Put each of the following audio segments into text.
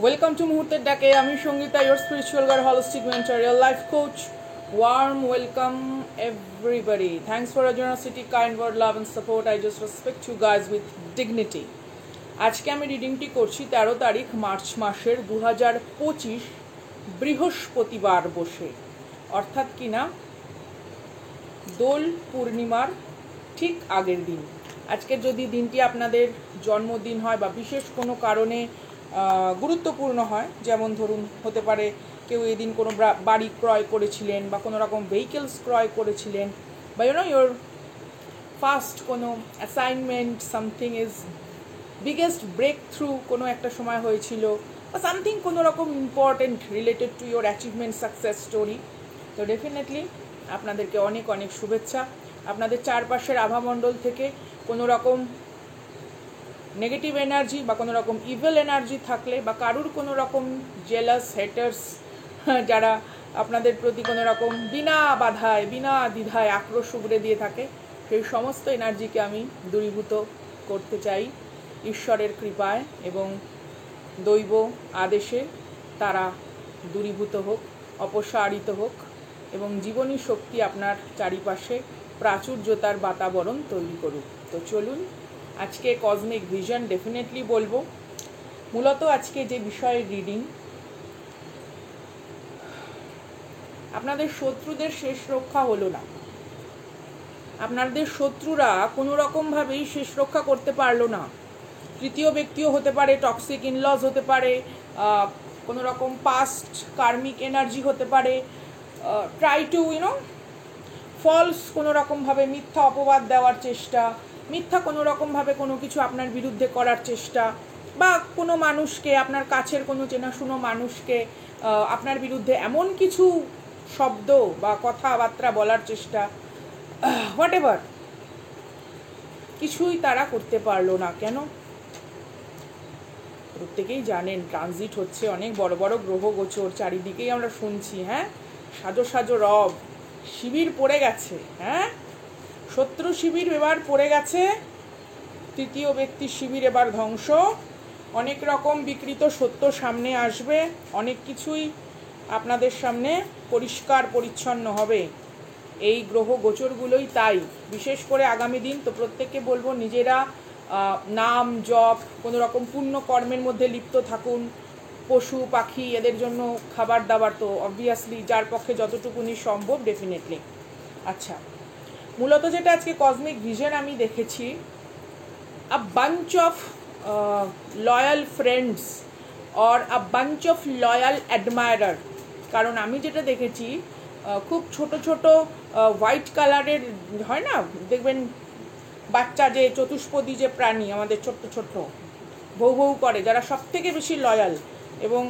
Welcome to মুহূর্তের ডাকে। আমি Sangeeta, your spiritual guide, holistic mentor, real life coach. Warm welcome everybody. Thanks for your generosity, kind word, love and support. I just respect you guys with dignity. আজকে আমি রিডিংটি করছি 13 তারিখ March মাসের 2025 বৃহস্পতিবার বসে, অর্থাৎ কিনা দোল পূর্ণিমার ঠিক আগের দিন। আজকে যদি দিনটি আপনাদের জন্মদিন হয় বা বিশেষ কোনো কারণে গুরুত্বপূর্ণ হয়, যেমন ধরুন হতে পারে কেউ এদিন কোনো বাড়ি ক্রয় করেছিলেন বা কোনো রকম ভেহিকেলস ক্রয় করেছিলেন, বা ইউর ফার্স্ট কোনো assignment, something is biggest breakthrough কোনো একটা সময় হয়েছিল, বা সামথিং কোনো রকম important related to your achievement, success story. তো ডেফিনেটলি আপনাদেরকে অনেক অনেক শুভেচ্ছা। আপনাদের চারপাশের আভামণ্ডল থেকে কোনো রকম নেগেটিভ এনার্জি বা কোনো রকম ইভিল এনার্জি থাকলে, বা কারুর কোনো রকম জেলাস হেটার্স যারা আপনাদের প্রতি কোনো রকম বিনা বাধায় বিনা দ্বিধায় আক্রোশ উগড়ে দিয়ে থাকে, সেই সমস্ত এনার্জিকে আমি দূরীভূত করতে চাই ঈশ্বরের কৃপায় এবং দৈব আদেশে। তারা দূরীভূত হোক, অপসারিত হোক এবং জীবনী শক্তি আপনার চারিপাশে প্রাচুর্যতার বাতাবরণ তৈরি করুক। তো চলুন, আজকে কসমিক ভিশন ডেফিনেটলি বলবো। মূলত আজকে যে বিষয়ের রিডিং, আপনাদের শত্রুদের শেষ রক্ষা হলো না। আপনাদের শত্রুরা কোনো রকমভাবেই শেষ রক্ষা করতে পারলো না। তৃতীয় ব্যক্তিও হতে পারে, টক্সিক ইনলজ হতে পারে, কোনো রকম পাস্ট কার্মিক এনার্জি হতে পারে, ট্রাই টু ফলস কোনো রকমভাবে মিথ্যা অপবাদ দেওয়ার চেষ্টা, মিথ্যা কোনো রকমভাবে কোনো কিছু আপনার বিরুদ্ধে করার চেষ্টা, বা কোনো মানুষকে, আপনার কাছের কোনো চেনাশুনো মানুষকে আপনার বিরুদ্ধে এমন কিছু শব্দ বা কথাবার্তা বলার চেষ্টা, হোয়াট এভার, কিছুই তারা করতে পারলো না। কেন? প্রত্যেকেই জানেন ট্রানজিট হচ্ছে, অনেক বড় বড় গ্রহ গোচর চারিদিকেই আমরা শুনছি। হ্যাঁ, সাজো সাজো রব, শিবির পড়ে গেছে। হ্যাঁ, শত্রু শিবির এবার পড়ে গেছে, তৃতীয় ব্যক্তির শিবির এবার ধ্বংস, অনেক রকম বিকৃত সত্য সামনে আসবে, অনেক কিছুই আপনাদের সামনে পরিষ্কার পরিচ্ছন্ন হবে। এই গ্রহ গোচরগুলোই তাই, বিশেষ করে আগামী দিন। তো প্রত্যেককে বলবো নিজেরা নাম জপ, কোনো রকম পুণ্য কর্মের মধ্যে লিপ্ত থাকুন। পশু পাখি এদের জন্য খাবার দাবার তো অবভিয়াসলি যার পক্ষে যতটুকুনি সম্ভব ডেফিনেটলি। আচ্ছা, মূলত যেটা আজকে কসমিক ভিশন আমি দেখেছি, a bunch of loyal friends or a bunch of loyal admirer. কারণ আমি যেটা দেখেছি, খুব ছোট ছোট হোয়াইট কালারের হয় না, দেখবেন বাচ্চা যে চতুষ্পদী যে প্রাণী আমাদের ছোট্ট ছোট্ট ভৌ ভৌ করে, যারা সব থেকে বেশি লয়াল, এবং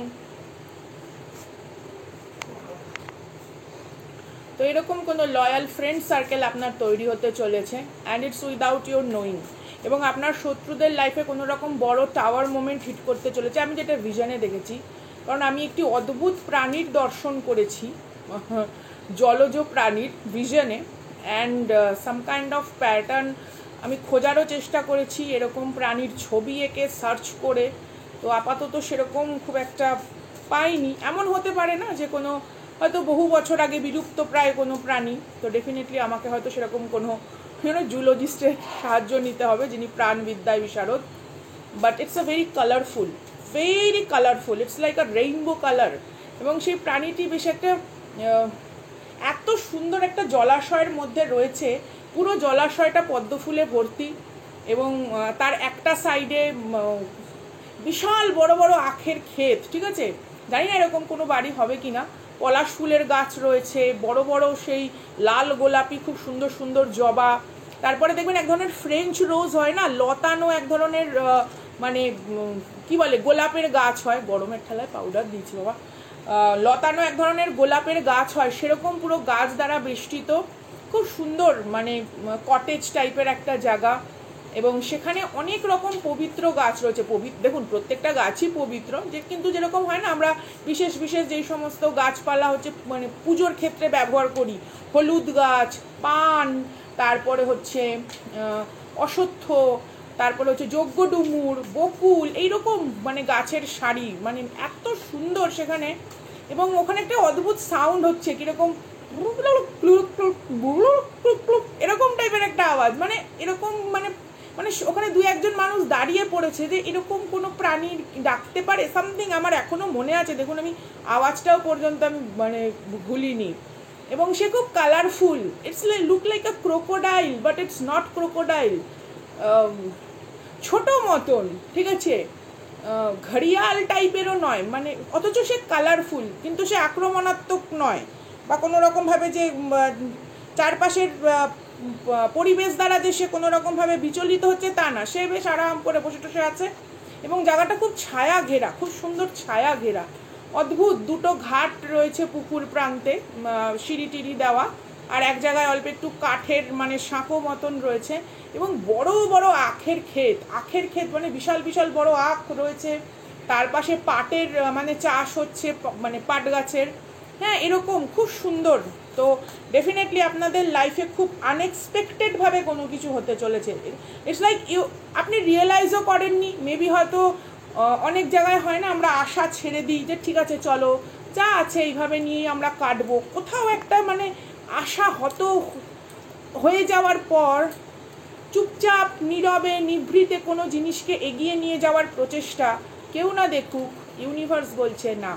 তো এরকম কোনো লয়াল ফ্রেন্ড সার্কেল আপনার তৈরি হতে চলেছে, and it's without your knowing. এবং আপনার শত্রুদের লাইফে কোনো রকম বড় টাওয়ার মোমেন্ট হিট করতে চলেছে, আমি যেটা ভিশনে দেখেছি। কারণ আমি একটি অদ্ভুত প্রাণীর দর্শন করেছি, জলজ প্রাণীর ভিশনে, and some kind of pattern আমি খোঁজারও চেষ্টা করেছি, এরকম প্রাণীর ছবি এঁকে সার্চ করে। তো আপাতত সেরকম খুব একটা পাইনি। এমন হতে পারে না যে কোনো হয়তো বহু বছর আগে বিলুপ্ত প্রায় কোনো প্রাণী, তো ডেফিনেটলি আমাকে হয়তো সেরকম কোনো জুলজিস্টের সাহায্য নিতে হবে যিনি প্রাণবিদ্যায় বিশারদ। But it's a very colourful, it's like a rainbow colour. এবং সেই প্রাণীটি বেশ একটা এত সুন্দর একটা জলাশয়ের মধ্যে রয়েছে, পুরো জলাশয়টা পদ্ম ফুলে ভর্তি, এবং তার একটা সাইডে বিশাল বড় বড় আখের ক্ষেত। ঠিক আছে, জানি না এরকম কোনো বাড়ি হবে কি না। পলাশ ফুলের গাছ রয়েছে, বড় বড় সেই লাল গোলাপি খুব সুন্দর সুন্দর জবা। তারপরে দেখবেন এক ধরনের ফ্রেঞ্চ রোজ হয় না, লতানো এক ধরনের মানে কি বলে গোলাপের গাছ হয়, গরমের ঠেলায় পাউডার দিয়েছি বাবা, লতানো এক ধরনের গোলাপের গাছ হয়, সেরকম পুরো গাছ দ্বারা বেষ্টিত, খুব সুন্দর, মানে কটেজ টাইপের একটা জায়গা। এবং সেখানে অনেক রকম পবিত্র গাছ রয়েছে। দেখুন প্রত্যেকটা গাছই পবিত্র, যে কিন্তু যেরকম হয় না আমরা বিশেষ বিশেষ যেই সমস্ত গাছপালা হচ্ছে মানে পুজোর ক্ষেত্রে ব্যবহার করি, হলুদ গাছ, পান, তারপরে হচ্ছে অশ্বত্থ, তারপরে হচ্ছে যজ্ঞ ডুমুর, বকুল, এইরকম মানে গাছের সারি, মানে এত সুন্দর সেখানে। এবং ওখানে একটা অদ্ভুত সাউন্ড হচ্ছে কীরকম এরকম টাইপের একটা আওয়াজ, মানে এরকম মানে মানে ওখানে দু একজন মানুষ দাঁড়িয়ে পড়েছে যে এরকম কোনো প্রাণী ডাকতে পারে সামথিং, আমার এখনও মনে আছে। দেখুন আমি আওয়াজটাও পর্যন্ত আমি মানে ভুলিনি। এবং সে খুব colourful, it's look like a crocodile but it's not crocodile, ছোট মতন, ঠিক আছে, ঘড়িয়াল টাইপেরও নয়, মানে অথচ সে কালারফুল, কিন্তু সে আক্রমণাত্মক নয় বা কোনো রকমভাবে যে চারপাশের পরিবেশ দ্বারা যে সে কোনো রকমভাবে বিচলিত হচ্ছে তা না, সে বেশ আরাম করে বসে টসে আছে। এবং জায়গাটা খুব ছায়া ঘেরা, খুব সুন্দর ছায়া ঘেরা, অদ্ভুত। দুটো ঘাট রয়েছে পুকুর প্রান্তে, সিঁড়ি টিড়ি দেওয়া, আর এক জায়গায় অল্প একটু কাঠের মানে সাঁকো মতন রয়েছে। এবং বড় বড় আখের ক্ষেত মানে বিশাল বিশাল বড় আখ রয়েছে। তার পাশে পাটের মানে চাষ হচ্ছে, মানে পাট গাছের, হ্যাঁ, এরকম খুব সুন্দর। তো ডেফিনেটলি আপনাদের লাইফে খুব আনএক্সপেক্টেডভাবে কোনো কিছু হতে চলেছে। ইটস লাইক আপনি রিয়েলাইজও করেননি, মেবি হয়তো অনেক জায়গায় হয় না, আমরা আশা ছেড়ে দিই যে ঠিক আছে চলো যা আছে এইভাবে নিয়েই আমরা কাটবো। কোথাও একটা মানে আশা হত হয়ে যাওয়ার পর চুপচাপ নীরবে নিভৃতে কোনো জিনিসকে এগিয়ে নিয়ে যাওয়ার প্রচেষ্টা, কেউ না দেখুক, ইউনিভার্স বলছে না,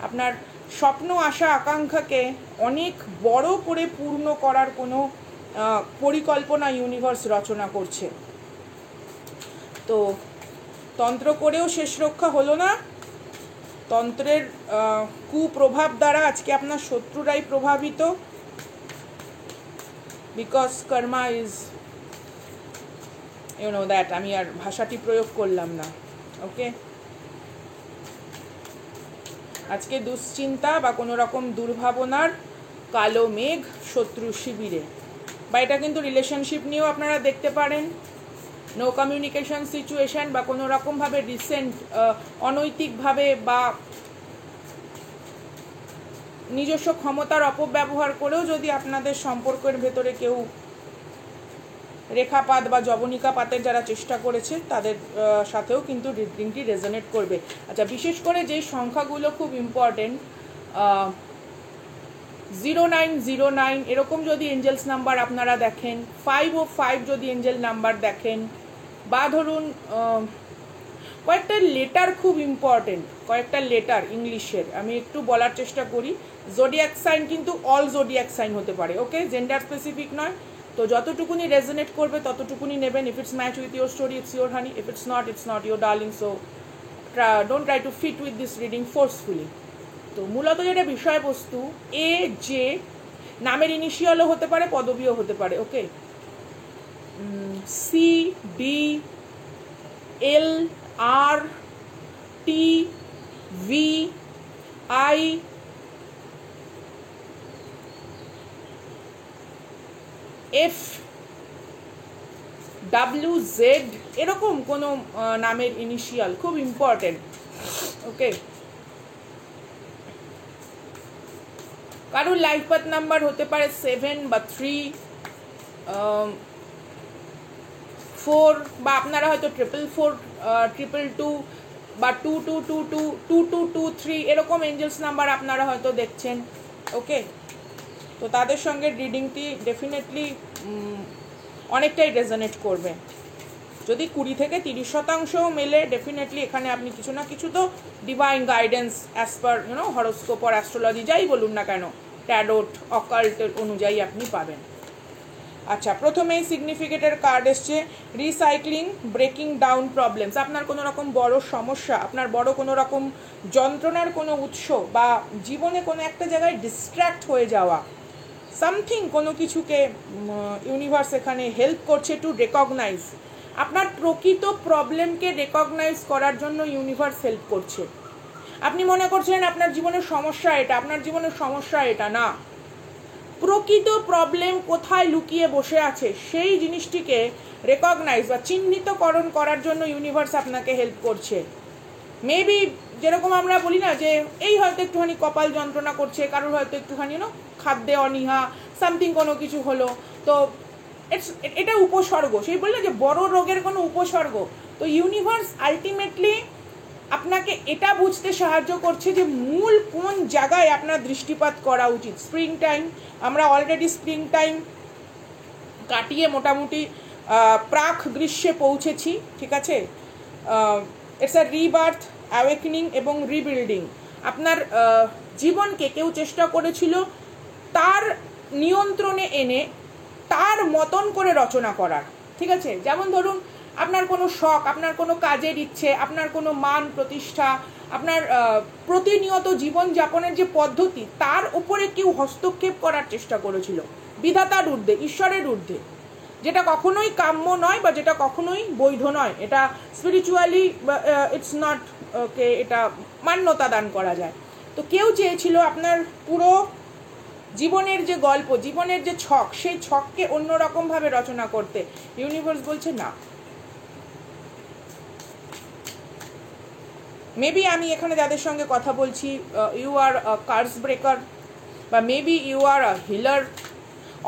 আপনার স্বপ্ন আশা আকাঙ্ক্ষাকে অনেক বড় করে পূর্ণ করার কোনো পরিকল্পনা ইউনিভার্স রচনা করছে। তো তন্ত্র করেও শেষ রক্ষা হলো না। তন্ত্রের কুপ্রভাব দ্বারা আজকে আপনার শত্রুরাই প্রভাবিত, বিকজ কর্মা ইজ দ্যাট। আমি আর ভাষাটি প্রয়োগ করলাম না, ওকে। আজকে দুশ্চিন্তা বা কোনো রকম দুর্ভাবনার কালো মেঘ শত্রু শিবিরে, বা এটা কিন্তু রিলেশনশিপ নিয়েও আপনারা দেখতে পারেন। নো কমিউনিকেশন সিচুয়েশন বা কোনো রকমভাবে রিসেন্ট অনৈতিকভাবে বা নিজস্ব ক্ষমতার অপব্যবহার করেও যদি আপনাদের সম্পর্কের ভেতরে কেউ রেখাপাত বা জবনিকাপাতের যারা চেষ্টা করেছে তাদের সাথেও কিন্তু রিডিংটি রেজোনেট করবে। আচ্ছা, বিশেষ করে যেই সংখ্যাগুলো খুব ইম্পর্টেন্ট, 0909 এরকম যদি এঞ্জেলস নাম্বার আপনারা দেখেন, 505 যদি এঞ্জেল নাম্বার দেখেন, বা ধরুন কয়েকটা লেটার খুব ইম্পর্টেন্ট, কয়েকটা লেটার ইংলিশের আমি একটু বলার চেষ্টা করি। জোডিয়াক সাইন কিন্তু অল জোডিয়াক সাইন হতে পারে, ওকে, জেন্ডার স্পেসিফিক নয়। তো যতটুকুনি রেজোনেট করবে ততটুকুনি নেবেন। If it's match with your story, it's your honey. If it's not your darling. So don't try to fit with this reading forcefully. তো মূলত যেটা বিষয়বস্তু, এ জে নামের ইনিশিয়ালও হতে পারে, পদবীও হতে পারে, okay. C D L R T V I F W Z এরকম কোনো নামের ইনিশিয়াল খুব ইম্পর্টেন্ট, ওকে। কারোর লাইফ পাথ নাম্বার হতে পারে 7 বা 3, 4, বা আপনারা হয়তো 444, 222 বা 2222, 2223 এরকম এঞ্জেলস নাম্বার আপনারা হয়তো দেখছেন, ওকে। তো তাদের সঙ্গে রিডিংটি ডেফিনেটলি অনেকটাই রেজোনেট করবে। যদি 20 থেকে 30% মেলে, ডেফিনেটলি এখানে আপনি কিছু না কিছু তো divine guidance as per horoscope আর অ্যাস্ট্রোলজি যাই বলুন না কেন, ট্যারোট অকাল্টের অনুযায়ী আপনি পাবেন। আচ্ছা, প্রথমেই সিগনিফিকেটের কার্ড এসছে রিসাইক্লিং, ব্রেকিং ডাউন প্রবলেমস। আপনার কোনো রকম বড় সমস্যা, আপনার বড় কোনো রকম যন্ত্রণার কোনো উৎস, বা জীবনে কোনো একটা জায়গায় ডিস্ট্র্যাক্ট হয়ে যাওয়া, সামথিং কোনো কিছুকে ইউনিভার্স এখানে হেল্প করছে টু রেকগনাইজ। আপনার প্রকৃত প্রবলেমকে রেকগনাইজ করার জন্য ইউনিভার্স হেল্প করছে। আপনি মনে করছেন আপনার জীবনের সমস্যা এটা, আপনার জীবনের সমস্যা এটা না। প্রকৃত প্রবলেম কোথায় লুকিয়ে বসে আছে সেই জিনিসটিকে রেকগনাইজ বা চিহ্নিতকরণ করার জন্য ইউনিভার্স আপনাকে হেল্প করছে। মেবি যেরকম আমরা বলি না যে এই হয়তো একটুখানি কপাল যন্ত্রণা করছে, কারোর হয়তো একটুখানি খাদ্যে অনীহা, সামথিং কোনো কিছু হলো, তো এটা উপসর্গ, সেই বললে যে বড় রোগের কোনো উপসর্গ। তো ইউনিভার্স আলটিমেটলি আপনাকে এটা বুঝতে সাহায্য করছে যে মূল কোন জায়গায় আপনার দৃষ্টিপাত করা উচিত। স্প্রিং টাইম, আমরা অলরেডি স্প্রিং টাইম কাটিয়ে মোটামুটি প্রাক গ্রীষ্মে পৌঁছেছি, ঠিক আছে। ইটস আ রিবার্থ, অ্যাওয়েকনিং এবং রিবিল্ডিং। আপনার জীবনকে কেউ চেষ্টা করেছিল তার নিয়ন্ত্রণে এনে তার মতন করে রচনা করার, ঠিক আছে। যেমন ধরুন আপনার কোনো শখ, আপনার কোনো কাজের ইচ্ছে, আপনার কোনো মান প্রতিষ্ঠা, আপনার প্রতিনিয়ত জীবনযাপনের যে পদ্ধতি, তার উপরে কেউ হস্তক্ষেপ করার চেষ্টা করেছিল বিধাতার ঊর্ধ্বে, ঈশ্বরের ঊর্ধ্বে, যেটা কখনোই কাম্য নয় বা যেটা কখনোই বৈধ নয়। এটা স্পিরিচুয়ালি ইটস নট ওকে, এটা মান্যতা দান করা যায়। তো কেউ চেয়েছিল আপনার পুরো জীবনের যে গল্প, জীবনের যে ছক, সেই ছককে অন্যরকমভাবে রচনা করতে। ইউনিভার্স বলছে না। মেবি আমি এখানে যাদের সঙ্গে কথা বলছি, ইউ আর কার্স ব্রেকার, বা maybe you are a healer,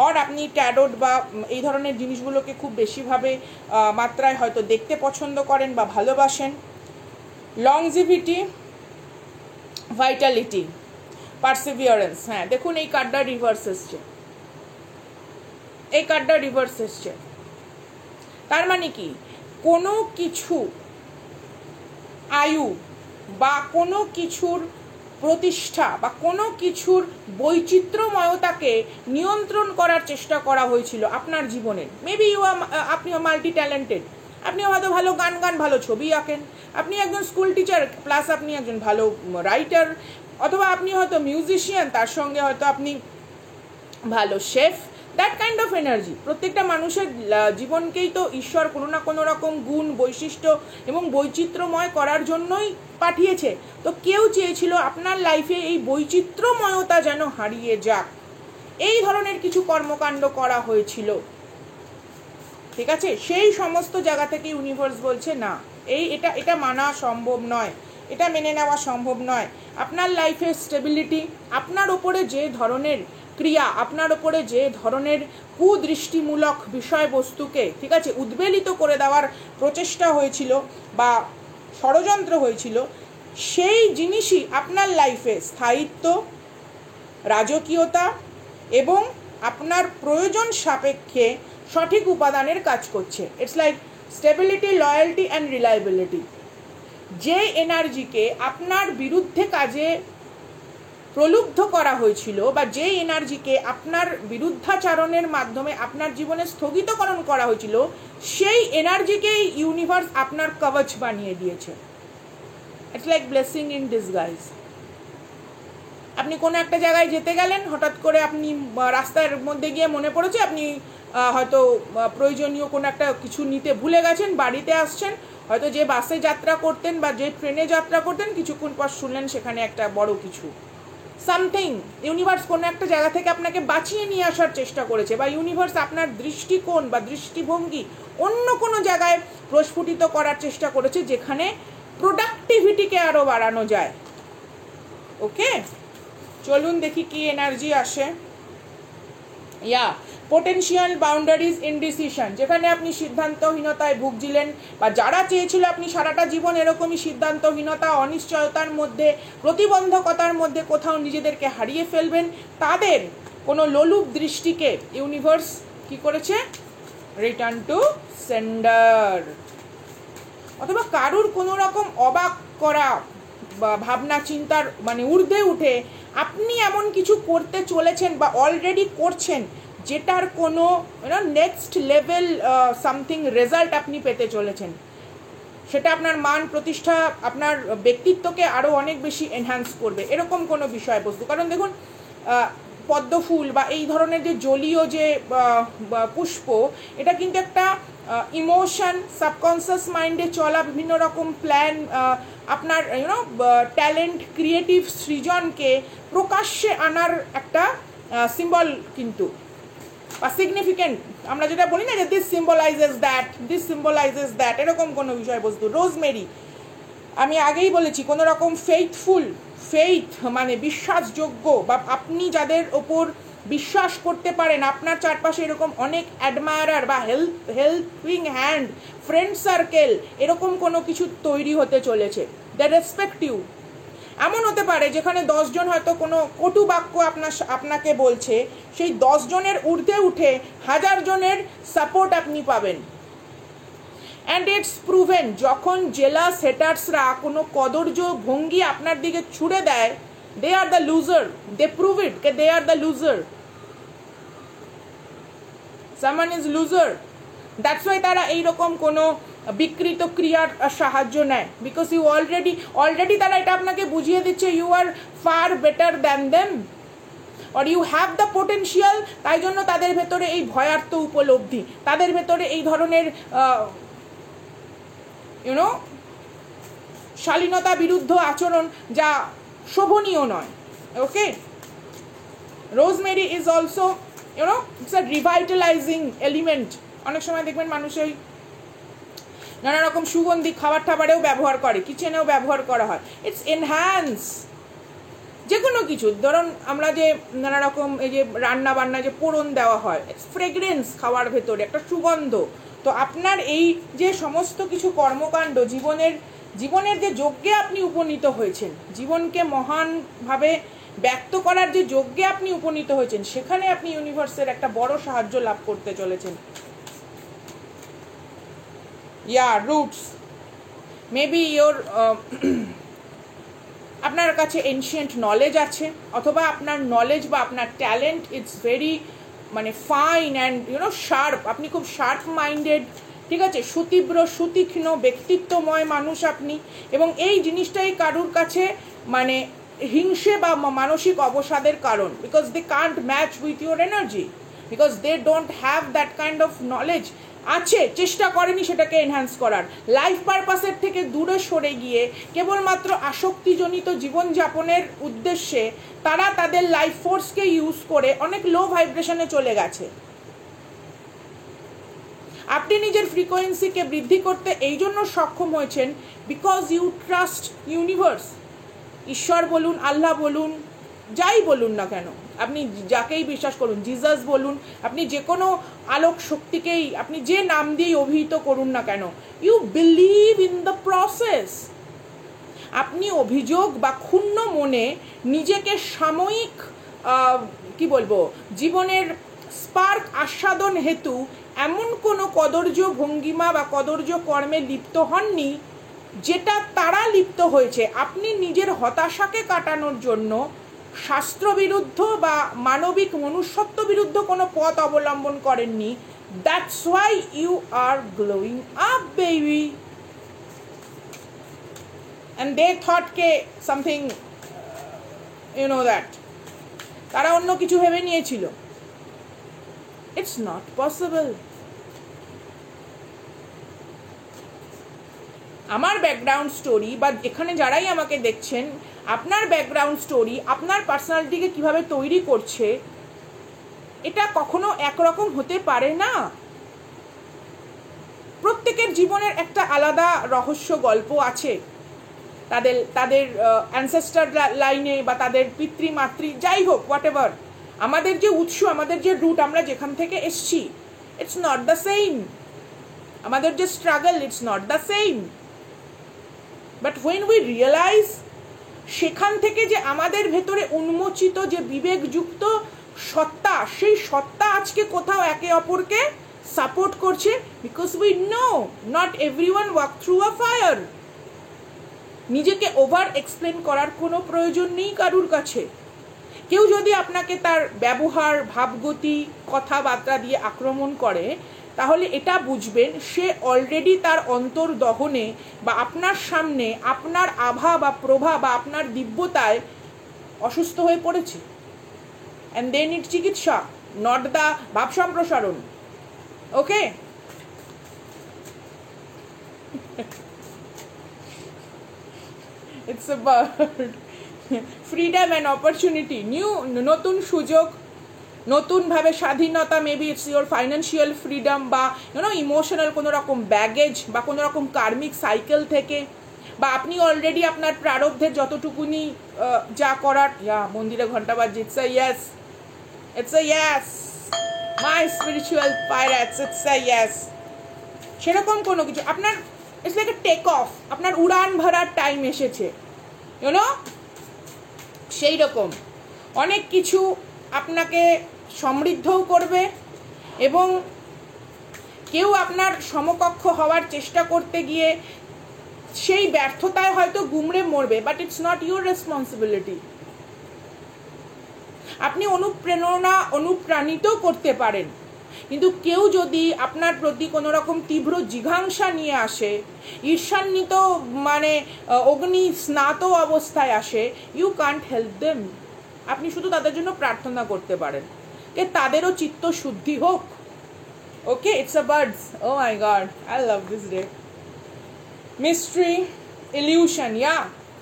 or আপনি ট্যারোট বা এই ধরনের জিনিসগুলোকে খুব বেশিভাবে মাত্রায় হয়তো দেখতে পছন্দ করেন বা ভালোবাসেন। Longevity, Vitality, perseverance. হ্যাঁ, দেখুন এই কার্ডটা রিভার্স এসছে, এই কার্ডটা রিভার্স এসছে। তার মানে কি, কোনো কিছু আয়ু বা কোনো কিছুর প্রতিষ্ঠা বা কোনো কিছুর বৈচিত্র্যময়তাকে নিয়ন্ত্রণ করার চেষ্টা করা হয়েছিল আপনার জীবনের। মেবি আপনিও মাল্টি ট্যালেন্টেড, আপনিও হয়তো ভালো গান ভালো ছবি আঁকেন, আপনি একজন স্কুল টিচার প্লাস আপনি একজন ভালো রাইটার, অথবা আপনি হয়তো মিউজিশিয়ান, তার সঙ্গে হয়তো আপনি ভালো chef. That kind of energy প্রত্যেকটা মানুষের জীবনকেই তো ঈশ্বর কোনো না কোনো রকম গুণ, বৈশিষ্ট্য এবং বৈচিত্র্যময় করার জন্যই পাঠিয়েছে। তো কেউ চেয়েছিল আপনার লাইফে এই বৈচিত্র্যময়তা যেন হারিয়ে যাক, এই ধরনের কিছু কর্মকাণ্ড করা হয়েছিল, ঠিক আছে। সেই সমস্ত জায়গা থেকে ইউনিভার্স বলছে না, এটা মানা সম্ভব নয়, এটা মেনে নেওয়া সম্ভব নয়। আপনার লাইফে স্টেবিলিটি, আপনার ওপরে যে ধরনের ক্রিয়া, আপনার ওপরে যে ধরনের কুদৃষ্টিমূলক বিষয়বস্তুকে, ঠিক আছে, উদ্বেলিত করে দেওয়ার প্রচেষ্টা হয়েছিল বা ষড়যন্ত্র হয়েছিল, সেই জিনিসই আপনার লাইফে স্থায়িত্ব, রাজকীয়তা এবং আপনার প্রয়োজন সাপেক্ষে সঠিক উপাদানের কাজ করছে। It's like stability, loyalty and reliability. যে এনার্জিকে আপনার বিরুদ্ধে কাজে প্রলুব্ধ করা হয়েছিল বা যে এনার্জিকে আপনার বিরুদ্ধাচারণের মাধ্যমে আপনার জীবনে স্থগিতকরণ করা হয়েছিল, সেই এনার্জিকেই ইউনিভার্স আপনার কবচ বানিয়ে দিয়েছে। It's like blessing in disguise. আপনি কোনো একটা জায়গায় যেতে গেলেন, হঠাৎ করে আপনি রাস্তার মধ্যে গিয়ে মনে পড়েছে আপনি হয়তো প্রয়োজনীয় কোনো একটা কিছু নিতে ভুলে গেছেন, বাড়িতে আসছেন, হয়তো যে বাসে যাত্রা করতেন বা যে ট্রেনে যাত্রা করতেন, কিছুক্ষণ পর শুনলেন সেখানে একটা বড় কিছু সামথিং। ইউনিভার্স কোনো একটা জায়গা থেকে আপনাকে বাঁচিয়ে নিয়ে আসার চেষ্টা করেছে, বা ইউনিভার্স আপনার দৃষ্টিকোণ বা দৃষ্টিভঙ্গি অন্য কোনো জায়গায় প্রস্ফুটিত করার চেষ্টা করেছে, যেখানে প্রোডাক্টিভিটিকে আরও বাড়ানো যায়। ওকে, চলুন দেখি কি এনার্জি আসে। পোটেনশিয়াল বাউন্ডারিজ ইনডিসিশন, যেখানে আপনি সিদ্ধান্তহীনতায় ভুগছিলেন, বা যারা চেয়েছিল আপনি সারাটা জীবন এরকমই সিদ্ধান্তহীনতা, অনিশ্চয়তার মধ্যে, প্রতিবন্ধকতার মধ্যে কোথাও নিজেদেরকে হারিয়ে ফেলবেন, তাদের কোনো লোলুপ দৃষ্টিকে ইউনিভার্স কি করেছে, রিটার্ন টু সেন্ডার। অথবা কারুর কোনো রকম অবাক করা বা ভাবনা চিন্তার মানে ঊর্ধ্বে উঠে আপনি এমন কিছু করতে চলেছেন বা অলরেডি করছেন, যেটার কোনো নেক্সট লেভেল সামথিং রেজাল্ট আপনি পেতে চলেছেন। সেটা আপনার মান প্রতিষ্ঠা, আপনার ব্যক্তিত্বকে আরও অনেক বেশি এনহ্যান্স করবে, এরকম কোনো বিষয়বস্তু। কারণ দেখুন, পদ্ম ফুল বা এই ধরনের যে জলীয় যে পুষ্প, এটা কিন্তু একটা ইমোশন, সাবকনসিয়াস মাইন্ডে চলা বিভিন্ন রকম প্ল্যান, আপনার ট্যালেন্ট, ক্রিয়েটিভ সৃজনকে প্রকাশ্যে আনার একটা সিম্বল কিন্তু, বা সিগনিফিকেন্ট। আমরা যেটা বলি না যে this symbolises that, this symbolises that, এরকম কোনো বিষয়বস্তু। রোজমেরি, আমি আগেই বলেছি কোনো রকম ফেইথ মানে বিশ্বাসযোগ্য বা আপনি যাদের ওপর বিশ্বাস করতে পারেন, আপনার চারপাশে এরকম অনেক অ্যাডমায়ারার বা হেল্পিং হ্যান্ড, ফ্রেন্ড সার্কেল, এরকম কোনো কিছু তৈরি হতে চলেছে। They respect you. এমন হতে পারে যেখানে 10 জন হয়তো কোনো কটু বাক্য আপনাকে বলছে, সেই 10 জনের ঊর্ধ্বে উঠে 1000 জনের সাপোর্ট আপনি পাবেন। অ্যান্ড ইটস প্রুভেন, যখন জেলাস হেটার্সরা কোনো কদর্য ভঙ্গি আপনার দিকে ছুড়ে দেয়, they are the loser, they prove it কে they are the loser, someone is loser. That's why তারা এইরকম কোনো বিকৃত ক্রিয়ার সাহায্য নেয়, বিকজ ইউ অলরেডি তারা এটা আপনাকে বুঝিয়ে দিচ্ছে you are far better than them, or you have the potential. তাই জন্য তাদের ভেতরে এই ভয়ার্থ উপলব্ধি, তাদের ভেতরে এই ধরনের শালীনতা বিরুদ্ধ আচরণ যা শোভনীয় নয়। Okay, rosemary is also it's a revitalising element. অনেক সময় দেখবেন মানুষ ওই নানা রকম সুগন্ধি খাবার টাবারেও ব্যবহার করে, কিচেনেও ব্যবহার করা হয়। ইটস এনহ্যান্স যে কোনো কিছু, ধরুন আমরা যে নানা রকম এই যে রান্না বান্না যে পোড়ন দেওয়া হয়, ইটস ফ্রেগরেন্স, খাওয়ার ভেতরে একটা সুগন্ধ। তো আপনার এই যে সমস্ত কিছু কর্মকাণ্ড, জীবনের যে যজ্ঞে আপনি উপনীত হয়েছেন, জীবনকে মহানভাবে ব্যক্ত করার যে যজ্ঞে আপনি উপনীত হয়েছেন, সেখানে আপনি ইউনিভার্সের একটা বড় সাহায্য লাভ করতে চলেছেন। রুটস মেবি ইয়োর আপনার কাছে এনশিয়েন্ট নলেজ আছে, অথবা আপনার নলেজ বা আপনার ট্যালেন্ট ইটস ভেরি মানে ফাইন অ্যান্ড শার্প, আপনি খুব শার্প মাইন্ডেড, ঠিক আছে, সুতীব্র সুতীক্ষ্ণ ব্যক্তিত্বময় মানুষ আপনি। এবং এই জিনিসটাই কারুর কাছে মানে হিংসে বা মানসিক অবসাদের কারণ, because they can't match with your energy, because they don't have that kind of knowledge. আছে, চেষ্টা করেনি সেটাকে এনহ্যান্স করার, লাইফ পারপাসের থেকে দূরে সরে গিয়ে কেবলমাত্র আসক্তিজনিত জীবনযাপনের উদ্দেশ্যে তারা তাদের লাইফ ফোর্সকে ইউজ করে অনেক লো ভাইব্রেশনে চলে গেছে। আপনি নিজের ফ্রিকোয়েন্সিকে বৃদ্ধি করতে এই জন্য সক্ষম হয়েছেন বিকজ ইউ ট্রাস্ট ইউনিভার্স। ঈশ্বর বলুন, আল্লাহ বলুন, যাই বলুন না কেন, আপনি যাকেই বিশ্বাস করুন, জিজাস বলুন, আপনি যে কোনো আলোক শক্তিকেই আপনি যে নাম দিয়েই অভিহিত করুন না কেন, you believe in the process. আপনি অভিযোগ বা ক্ষুণ্ণ মনে নিজেকে সাময়িক কি বলবো জীবনের স্পার্ক আস্বাদন হেতু এমন কোনো কদর্য ভঙ্গিমা বা কদর্য কর্মে লিপ্ত হননি যেটা তারা লিপ্ত হয়েছে। আপনি নিজের হতাশাকে কাটানোর জন্য শাস্ত্রবিরুদ্ধ বা মানবিক মনুষ্যত্ব বিরুদ্ধ কোনো পথ অবলম্বন করেননি। That's why you are glowing up baby. And they thought কে সামথিং দ্যাট তারা অন্য কিছু ভেবে নিয়েছিল। ইটস নট পসিবল। আমার ব্যাকগ্রাউন্ড স্টোরি বা এখানে যারাই আমাকে দেখছেন, আপনার ব্যাকগ্রাউন্ড স্টোরি আপনার পার্সোনালিটিকে কিভাবে তৈরি করছে, এটা কখনো একরকম হতে পারে না। প্রত্যেকের জীবনের একটা আলাদা রহস্য গল্প আছে, তাদের অ্যানসেস্টার লাইনে বা তাদের পিতৃমাতৃ যাই হোক, হোয়াট এভার, আমাদের যে উৎস, আমাদের যে রুট, আমরা যেখান থেকে এসছি, ইটস নট দ্য সেম। আমাদের যে স্ট্রাগল, it's not the same. But when we realize সেখান থেকে যে আমাদের ভেতরে উন্মোচিত যে বিবেকযুক্ত সত্তা, সেই সত্তা আজকে কোথাও একে অপরকে সাপোর্ট করছে, because we know not everyone walk through a fire. নিজেকে ওভার এক্সপ্লেন করার কোনো প্রয়োজন নেই কারুর কাছে। কেউ যদি আপনাকে তার ব্যবহার, ভাবগতি, কথাবার্তা দিয়ে আক্রমণ করে, তাহলে এটা বুঝবেন সে অলরেডি তার অন্তর্দহনে বা আপনার সামনে আপনার আভা বা প্রভা বা আপনার দিব্যতায় অসুস্থ হয়ে পড়েছে। অ্যান্ড দে নিড চিকিৎসা, নট দ্য ভাব সম্প্রসারণ। Okay, it's a bird. Freedom and opportunity, নতুন সুযোগ, নতুনভাবে স্বাধীনতা, maybe it's your financial freedom বা ইমোশনাল কোনো রকম ব্যাগেজ বা কোনো রকম কার্মিক সাইকেল থেকে বা আপনি অলরেডি আপনার প্রারব্ধের যতটুকুনি যা করার, মন্দিরে ঘন্টা বাজছে, it's a yes, it's a yes, my spiritual pirates, it's a yes. সেরকম কোনো কিছু আপনার, it's like a take off, আপনার উড়ান ভরার টাইম এসেছে, ইউনো। সেই রকম অনেক কিছু আপনাকে সমৃদ্ধও করবে, এবং কেউ আপনার সমকক্ষ হওয়ার চেষ্টা করতে গিয়ে সেই ব্যর্থতায় হয়তো গুমড়ে মরবে, but it's not your responsibility. আপনি অনুপ্রাণিত করতে পারেন, কিন্তু কেউ যদি আপনার প্রতি কোনো রকম তীব্র জিঘাংসা নিয়ে আসে, ঈর্ষান্বিত মানে অগ্নি স্নাত অবস্থায় আসে, ইউ কান্ট হেল্প দেম। আপনি শুধু তাদের জন্য প্রার্থনা করতে পারেন যে তাদেরও চিত্ত শুদ্ধি হোক। Okay, it's a birds, oh my god, I love this day. Mystery, illusion,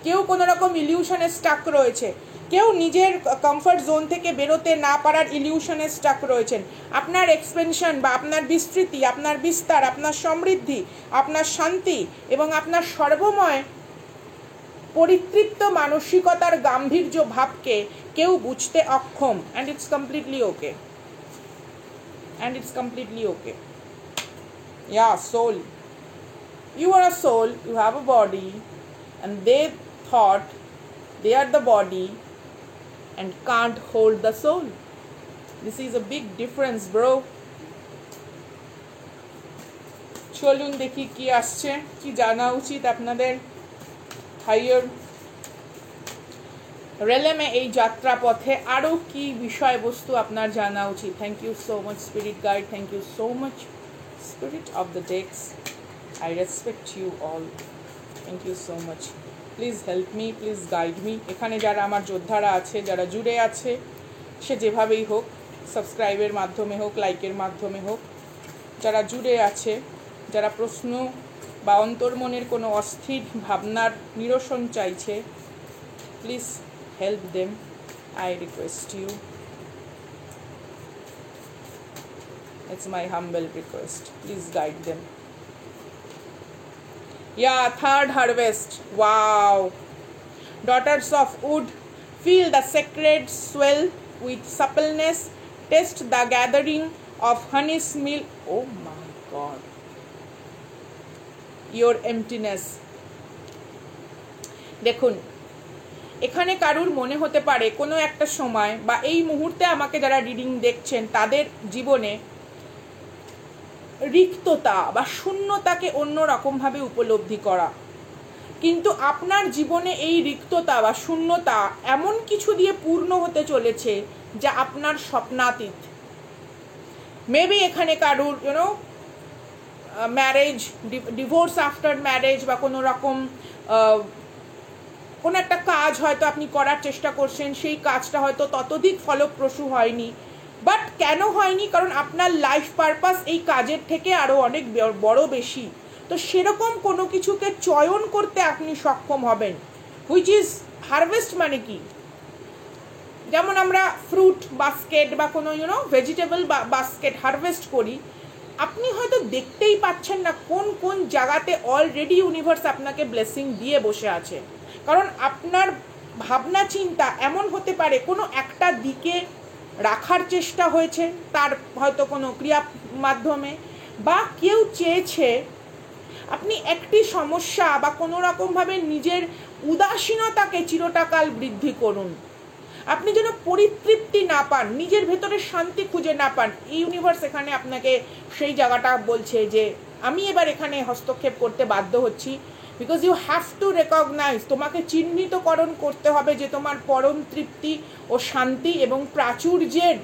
কেউ কোনো রকম ইলিউশনে স্টাক রয়েছে, কেউ নিজের কমফর্ট জোন থেকে বেরোতে না পারার ইলিউশনে স্টাক রয়েছেন। আপনার এক্সপেনশন বা আপনার বিস্তৃতি, আপনার বিস্তার, আপনার সমৃদ্ধি, আপনার শান্তি এবং আপনার সর্বময় পরিতৃপ্ত মানসিকতার গাম্ভীর্য ভাবকে কেউ বুঝতে অক্ষম, and it's completely okay, and it's completely okay. Soul, you are a soul, you have a body, and they thought they are the body and can't hold the soul. This is a big difference, bro. চলুন দেখি কি আসছে, কি জানা উচিত আপনাদের hire রেলেমে, এই যাত্রা পথে আরও কি বিষয়বস্তু আপনার জানা উচিত। Thank you so much spirit guide, thank you so much spirit of the decks. I respect you all. Thank you so much. Please help me, please guide me. এখানে যারা আমার যোদ্ধারা আছে, যারা জুড়ে আছে, সে যেভাবেই হোক, সাবস্ক্রাইবের মাধ্যমে হোক, লাইকের মাধ্যমে হোক, যারা জুড়ে আছে, যারা প্রশ্ন বা অন্তর্মনের কোনো অস্থির ভাবনার নিরসন চাইছে, please help them, I request you. It's my humble request, please guide them. Third harvest. Wow. Daughters of wood, feel the sacred swell with suppleness. Taste the gathering of honey's meal. Oh my God. Your emptiness. দেখুন, এখানে কারুর মনে হতে পারে কোনো একটা সময় বা এই মুহূর্তে আমাকে যারা রিডিং দেখছেন তাদের জীবনে রিক্ততা বা শূন্যতাকে অন্য রকমভাবে উপলব্ধি করা, কিন্তু আপনার জীবনে এই রিক্ততা বা শূন্যতা এমন কিছু দিয়ে পূর্ণ হতে চলেছে যা আপনার স্বপ্নাতীত। মেবি এখানে কারুর ম্যারেজ, ডিভোর্স আফটার ম্যারেজ, বা কোনো রকম কোনো একটা কাজ হয়তো আপনি করার চেষ্টা করছেন, সেই কাজটা হয়তো ততোধিক ফলপ্রসূ হয়নি। বাট কেন হয়নি? কারণ আপনার লাইফ পারপাস এই কাজের থেকে আরও অনেক বড় বেশি। তো সেরকম কোনো কিছুকে চয়ন করতে আপনি সক্ষম হবেন, হুইচ ইজ হারভেস্ট। মানে কি, যেমন আমরা ফ্রুট বাস্কেট বা কোনো ভেজিটেবল বাস্কেট হারভেস্ট করি, আপনি হয়তো দেখতেই পাচ্ছেন না কোন কোন জায়গাতে অলরেডি ইউনিভার্স আপনাকে ব্লেসিং দিয়ে বসে আছে। কারণ আপনার ভাবনা চিন্তা এমন হতে পারে কোনো একটা দিকে রাখার চেষ্টা হয়েছে তার হয়তো কোনো ক্রিয়া মাধ্যমে, বা কেউ চেয়েছে আপনি একটি সমস্যা বা কোনো রকমভাবে নিজের উদাসীনতাকে চিরটাকাল বৃদ্ধি করুন, আপনি যেন পরিতৃপ্তি না পান, নিজের ভেতরে শান্তি খুঁজে না পান। ইউনিভার্স এখানে আপনাকে সেই জায়গাটা বলছে যে আমি এবার এখানে হস্তক্ষেপ করতে বাধ্য হচ্ছি, because you have to recognize, তোমাকে চিহ্নিতকরণ করতে হবে যে তোমার পরম তৃপ্তি ও শান্তি এবং প্রাচুর্যের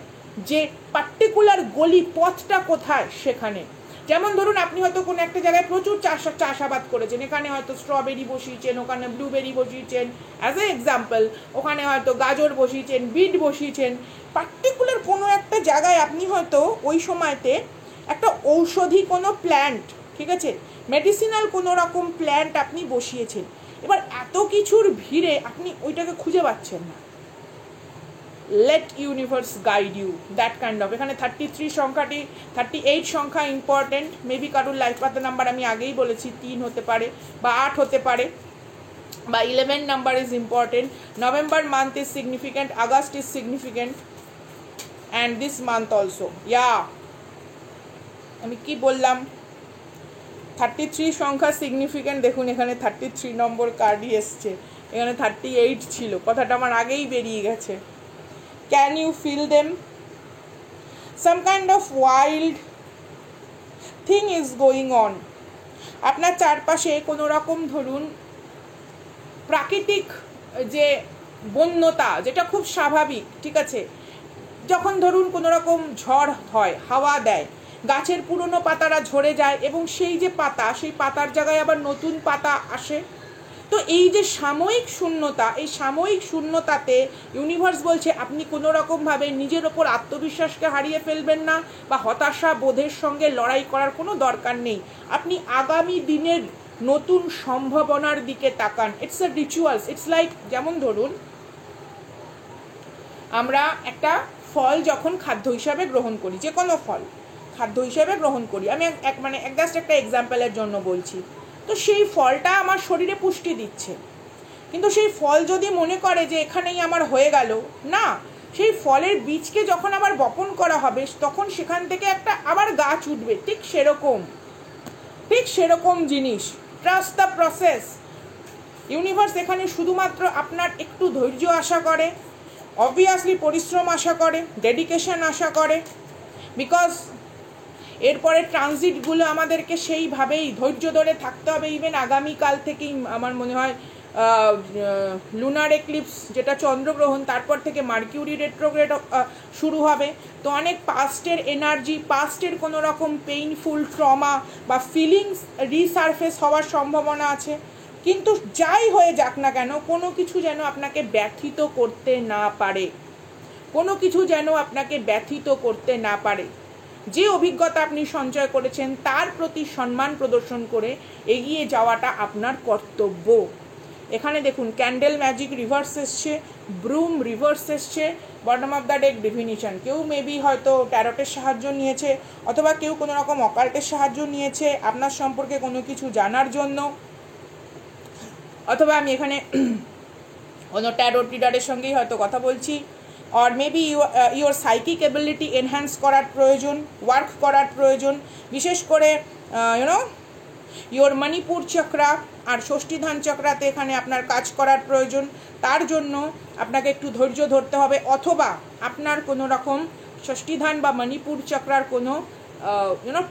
যে পার্টিকুলার গলি পথটা কোথায় সেখানে। যেমন ধরুন আপনি হয়তো কোনো একটা জায়গায় প্রচুর চাষাবাদ করেছেন, এখানে হয়তো স্ট্রবেরি বসিয়েছেন, ওখানে ব্লুবেরি বসিয়েছেন, অ্যাজ এ এক্সাম্পল, ওখানে হয়তো গাজর বসিয়েছেন, বিট বসিয়েছেন। পার্টিকুলার কোনো একটা জায়গায় আপনি হয়তো ওই সময়তে একটা ঔষধি কোনো প্ল্যান্ট, ঠিক আছে, মেডিসিনাল কোনো রকম প্ল্যান্ট আপনি বসিয়েছেন। এবার এত কিছুর ভিড়ে আপনি ওইটাকে খুঁজে পাচ্ছেন না। Let universe guide you, that kind of. এখানে 33 সংখ্যাটি, 38 সংখ্যা ইম্পর্টেন্ট। মেবি কারুর লাইফ পাথ নাম্বার আমি আগেই বলেছি 3 হতে পারে বা 8 হতে পারে। বা 11 number is important. November month is significant, August is significant, and this month also. Yeah, আমি কি বললাম, 33 সংখ্যা সিগনিফিক্যান্ট। দেখুন এখানে 33 নম্বর কার্ডই এসছে, এখানে 38 ছিল, কথাটা আমার আগেই বেরিয়ে গেছে। Can you feel them? Some kind of wild thing is going on. আপনার চারপাশে কোনো রকম ধরুন প্রাকৃতিক যে বন্যতা, যেটা খুব স্বাভাবিক, ঠিক আছে, যখন ধরুন কোনো রকম ঝড় হয়, হাওয়া দেয়, গাছের পুরনো পাতারা ঝরে যায় এবং সেই যে পাতা, সেই পাতার জায়গায় আবার নতুন পাতা আসে। তো এই যে সাময়িক শূন্যতা, এই সাময়িক শূন্যতাতে ইউনিভার্স বলছে আপনি কোনো রকমভাবে নিজের ওপর আত্মবিশ্বাসকে হারিয়ে ফেলবেন না, বা হতাশা বোধের সঙ্গে লড়াই করার কোনো দরকার নেই। আপনি আগামী দিনের নতুন সম্ভাবনার দিকে তাকান। It's a rituals, it's like, যেমন ধরুন আমরা একটা ফল যখন খাদ্য হিসাবে গ্রহণ করি, যে কোনো ফল খাদ্য হিসাবে গ্রহণ করি, আমি জাস্ট একটা এক্সাম্পলের জন্য বলছি, তো সেই ফলটা আমার শরীরে পুষ্টি দিচ্ছে, কিন্তু সেই ফল যদি মনে করে যে এখানেই আমার হয়ে গেল, না, সেই ফলের বীজকে যখন আবার বপন করা হবে তখন সেখান থেকে একটা আবার গাছ উঠবে। ঠিক সেরকম জিনিস, ট্রাস্ট দ্য প্রসেস। ইউনিভার্স এখানে শুধুমাত্র আপনার একটু ধৈর্য আশা করে, অবভিয়াসলি পরিশ্রম আশা করে, ডেডিকেশন আশা করে, বিকজ এরপরে ট্রানজিটগুলো আমাদেরকে সেইভাবেই ধৈর্য ধরে থাকতে হবে। ইভেন আগামীকাল থেকেই আমার মনে হয় লুনার এক্লিপস, যেটা চন্দ্রগ্রহণ, তারপর থেকে মার্কিউরি রেট্রোগ্রেড শুরু হবে। তো অনেক পাস্টের এনার্জি, পাস্টের কোনো রকম পেইনফুল ট্রমা বা ফিলিংস রিসারফেস হওয়ার সম্ভাবনা আছে। কিন্তু যাই হয়ে যাক না কেন, কোনো কিছু যেন আপনাকে ব্যথিত করতে না পারে, কোনো কিছু যেন আপনাকে ব্যথিত করতে না পারে। যে অভিজ্ঞতা আপনি সঞ্চয় করেছেন তার প্রতি সম্মান প্রদর্শন করে এগিয়ে যাওয়াটা আপনার কর্তব্য। এখানে দেখুন ক্যান্ডেল ম্যাজিক রিভার্স এসছে, ব্রুম রিভার্স এসছে, বটম অফ দ্য ডেক ডিভিনিশন। কেউ মেবি হয়তো ট্যারোটের সাহায্য নিয়েছে, অথবা কেউ কোনো রকম অকাল্টের সাহায্য নিয়েছে আপনার সম্পর্কে কোনো কিছু জানার জন্য, অথবা আমি এখানে কোনো ট্যারোট রিডারের সঙ্গেই হয়তো কথা বলছি। or maybe your psychic ability enhance করার প্রয়োজন, ওয়ার্ক করার প্রয়োজন, বিশেষ করে your মণিপুর চক্রা আর ষষ্ঠীধান চক্রাতে এখানে আপনার কাজ করার প্রয়োজন। তার জন্য আপনাকে একটু ধৈর্য ধরতে হবে, অথবা আপনার কোনো রকম ষষ্ঠীধান বা মণিপুর চক্রার কোনো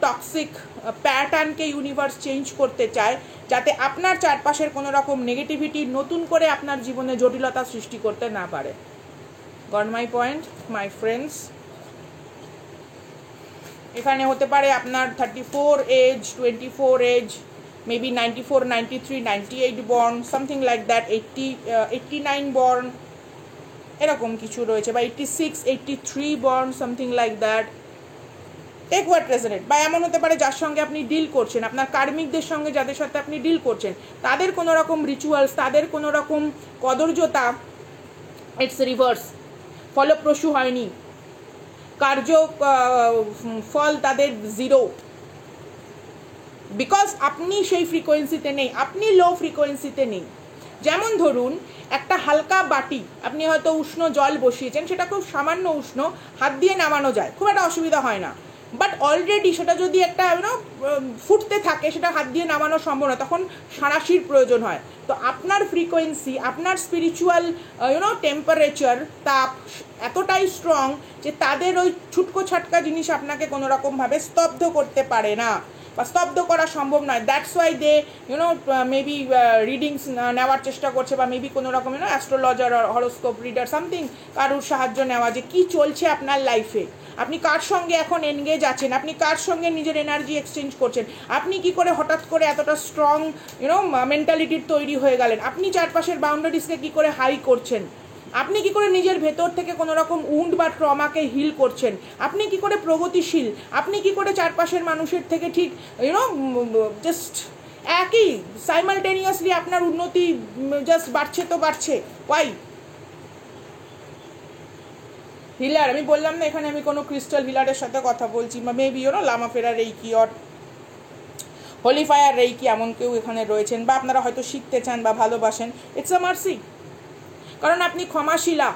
টক্সিক প্যাটার্নকে ইউনিভার্স চেঞ্জ করতে চায়, যাতে আপনার চারপাশের কোনো রকম নেগেটিভিটি নতুন করে আপনার জীবনে জটিলতা সৃষ্টি করতে না পারে। Got my point, my friends? এখানে হতে পারে আপনার 34 age, 24 age, maybe 94, 93, 98 born, something like that, 89 born, এরকম কিছু রয়েছে, বা 86, 83 born, something like that. Take what resonate. বা এমন হতে পারে যার সঙ্গে আপনি ডিল করছেন, আপনার কার্মিকদের সঙ্গে যাদের সাথে আপনি ডিল করছেন, তাদের কোনো রকম রিচুয়ালস, তাদের কোনো রকম কদর্যতা, ইটস রিভার্স, ফলপ্রসূ হয়নি, কার্য ফল তাদের জিরো, বিকজ আপনি সেই ফ্রিকোয়েন্সিতে নেই, আপনি লো ফ্রিকোয়েন্সিতে নেই। যেমন ধরুন একটা হালকা বাটি, আপনি হয়তো উষ্ণ জল বসিয়েছেন, সেটা খুব সামান্য উষ্ণ, হাত দিয়ে নামানো যায়, খুব একটা অসুবিধা হয় না। বাট অলরেডি সেটা যদি একটা ফুটতে থাকে, সেটা হাত দিয়ে নামানো সম্ভব নয়, তখন সাঁড়াশির প্রয়োজন হয়। তো আপনার ফ্রিকোয়েন্সি, আপনার স্পিরিচুয়াল টেম্পারেচার, তাপ এতটাই স্ট্রং যে তাদের ওই ছুটকো ছাটকা জিনিস আপনাকে কোনো রকমভাবে স্তব্ধ করতে পারে না, বা স্তব্ধ করা সম্ভব নয়। That's why they maybe readings নেওয়ার চেষ্টা করছে, বা মেবি কোনো রকম অ্যাস্ট্রোলজার, হরোস্কোপ রিডার, সামথিং, কারুর সাহায্য নেওয়া, যে কী চলছে আপনার লাইফে, আপনি কার সঙ্গে এখন এনগেজ আছেন, আপনি কার সঙ্গে নিজের এনার্জি এক্সচেঞ্জ করছেন, আপনি কি করে হঠাৎ করে এতটা স্ট্রং মেন্টালিটির তৈরি হয়ে গেলেন, আপনি চারপাশের বাউন্ডারিজকে কি করে হাই করছেন, আপনি কি করে নিজের ভেতর থেকে কোনো রকম উন্ড বা ট্রমাকে হিল করছেন, আপনি কি করে প্রগতিশীল, আপনি কি করে চারপাশের মানুষের থেকে ঠিক জাস্ট একই সাইমালটেনিয়াসলি আপনার উন্নতি জাস্ট বাড়ছে তো বাড়ছে। ওয়াই হিলার, আমি বললাম না এখানে আমি কোনো ক্রিস্টাল হিলারের সাথে কথা বলছি, বা মেবি লামা ফেরার এই কি, অর হোলি ফায়ার রেইকি এমন কেউ এখানে রয়েছেন, বা আপনারা হয়তো শিখতে চান বা ভালোবাসেন, ইটস আ মার্সি। কারণ আপনি ক্ষমাশীলা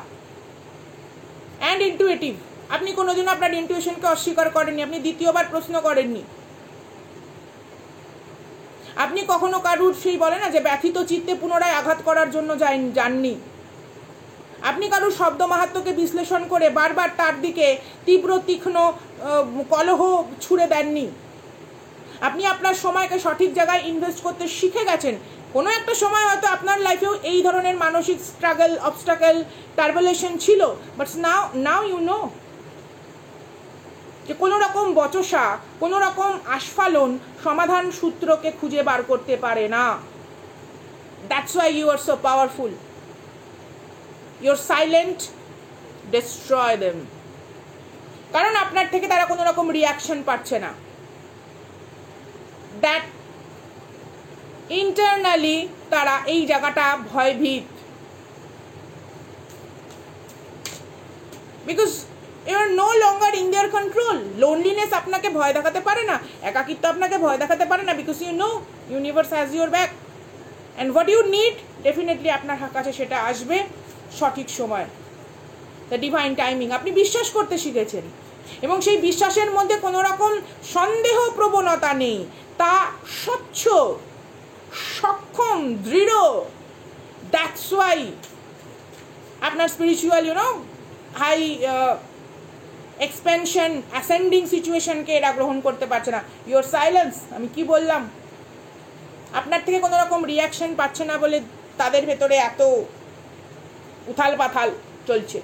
অ্যান্ড ইন্টুইটিভ। আপনি কোনোদিনও আপনার ইন্টুইশনকে অস্বীকার করেননি, আপনি দ্বিতীয়বার প্রশ্ন করেননি। আপনি কখনো কারুর সেই বলে না যে ব্যথিত চিত্তে পুনরায় আঘাত করার জন্য যাননি। আপনি কারুর শব্দ মাহাত্ম্যকে বিশ্লেষণ করে বারবার তার দিকে তীব্র তীক্ষ্ণ কলহ ছুড়ে দেননি। আপনি আপনার সময়কে সঠিক জায়গায় ইনভেস্ট করতে শিখে গেছেন। কোনো একটা সময় হয়তো আপনার লাইফেও এই ধরনের মানসিক স্ট্রাগল, অবস্টাকেল, টার্বুলেশন ছিল, বাট নাও ইউ নো যে কোনো রকম বচসা, কোনো রকম আস্ফালন সমাধান সূত্রকে খুঁজে বার করতে পারে না। That's why you are so powerful. Your silent destroy them. কারণ আপনার থেকে তারা কোনো রকম রিয়াকশন পাচ্ছে না। দ্যাট ইন্টারনালি তারা এই জায়গাটা ভয়ভীত, because you are no longer in their control. Loneliness আপনাকে ভয় দেখাতে পারে না, একাকিত্ব আপনাকে ভয় দেখাতে পারে না, because you know universe has your back and what you need definitely আপনার কাছে সেটা আসবে সঠিক সময়, দ্য ডিভাইন টাইমিং। আপনি বিশ্বাস করতে শিখেছেন এবং সেই বিশ্বাসের মধ্যে কোনো রকম সন্দেহ প্রবণতা নেই, তা স্বচ্ছ, সক্ষম, দৃঢ়। দ্যাটস ওয়াই আপনার স্পিরিচুয়াল হাই এক্সপেনশন, অ্যাসেন্ডিং সিচুয়েশনকে এরা গ্রহণ করতে পারছে না। ইউর সাইলেন্স, আমি কি বললাম, আপনার থেকে কোনো রকম রিয়াকশন পাচ্ছে না বলে তাদের ভেতরে এত উথাল পাথাল চলছে।